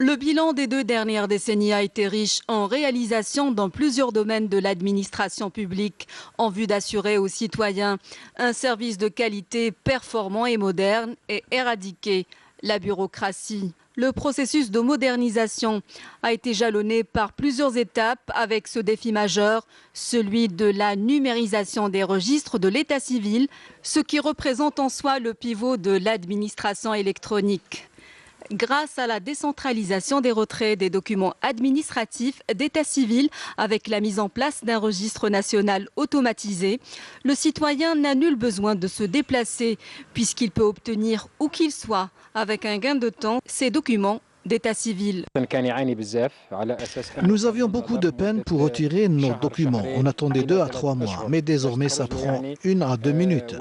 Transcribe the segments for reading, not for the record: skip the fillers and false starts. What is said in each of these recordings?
Le bilan des 2 dernières décennies a été riche en réalisations dans plusieurs domaines de l'administration publique en vue d'assurer aux citoyens un service de qualité performant et moderne et éradiquer la bureaucratie. Le processus de modernisation a été jalonné par plusieurs étapes avec ce défi majeur, celui de la numérisation des registres de l'état civil, ce qui représente en soi le pivot de l'administration électronique. Grâce à la décentralisation des retraits des documents administratifs d'état civil avec la mise en place d'un registre national automatisé, le citoyen n'a nul besoin de se déplacer puisqu'il peut obtenir où qu'il soit, avec un gain de temps, ses documents d'état civil. Nous avions beaucoup de peine pour retirer nos documents. On attendait 2 à 3 mois, mais désormais ça prend 1 à 2 minutes.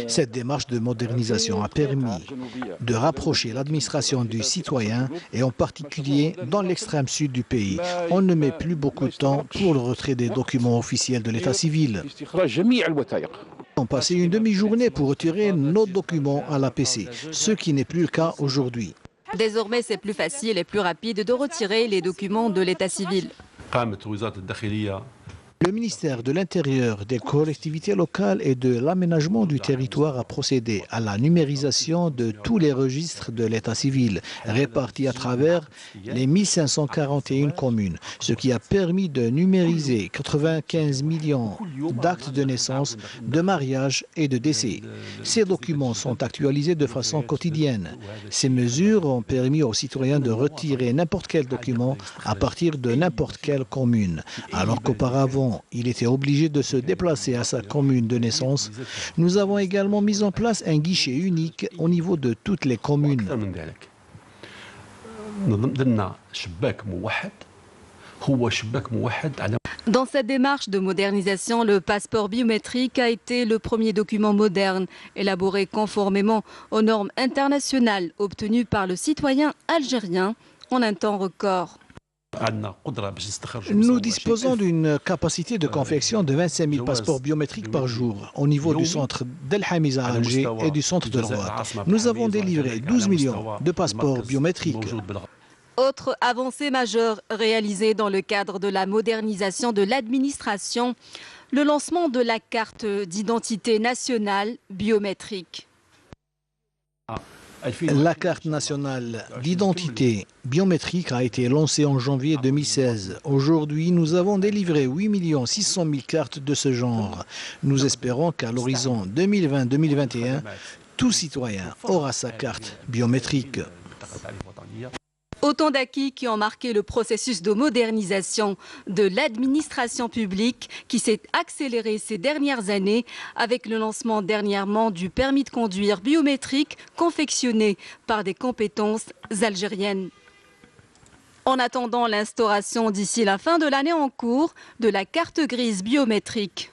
Cette démarche de modernisation a permis de rapprocher l'administration du citoyen et en particulier dans l'extrême sud du pays. On ne met plus beaucoup de temps pour le retrait des documents officiels de l'état civil. On passait une demi-journée pour retirer nos documents à l'APC, ce qui n'est plus le cas aujourd'hui. Désormais, c'est plus facile et plus rapide de retirer les documents de l'état civil. Le ministère de l'Intérieur, des collectivités locales et de l'aménagement du territoire a procédé à la numérisation de tous les registres de l'état civil répartis à travers les 1541 communes, ce qui a permis de numériser 95 millions d'actes de naissance, de mariage et de décès. Ces documents sont actualisés de façon quotidienne. Ces mesures ont permis aux citoyens de retirer n'importe quel document à partir de n'importe quelle commune, alors qu'auparavant, il était obligé de se déplacer à sa commune de naissance. Nous avons également mis en place un guichet unique au niveau de toutes les communes. Dans cette démarche de modernisation, le passeport biométrique a été le premier document moderne, élaboré conformément aux normes internationales obtenues par le citoyen algérien en un temps record. Nous disposons d'une capacité de confection de 25 000 passeports biométriques par jour au niveau du centre d'El Hamiza à Alger et du centre de Rouat. Nous avons délivré 12 millions de passeports biométriques. Autre avancée majeure réalisée dans le cadre de la modernisation de l'administration, le lancement de la carte d'identité nationale biométrique. La carte nationale d'identité biométrique a été lancée en janvier 2016. Aujourd'hui, nous avons délivré 8 600 000 cartes de ce genre. Nous espérons qu'à l'horizon 2020-2021, tout citoyen aura sa carte biométrique. Autant d'acquis qui ont marqué le processus de modernisation de l'administration publique qui s'est accéléré ces dernières années avec le lancement dernièrement du permis de conduire biométrique confectionné par des compétences algériennes. En attendant l'instauration d'ici la fin de l'année en cours de la carte grise biométrique.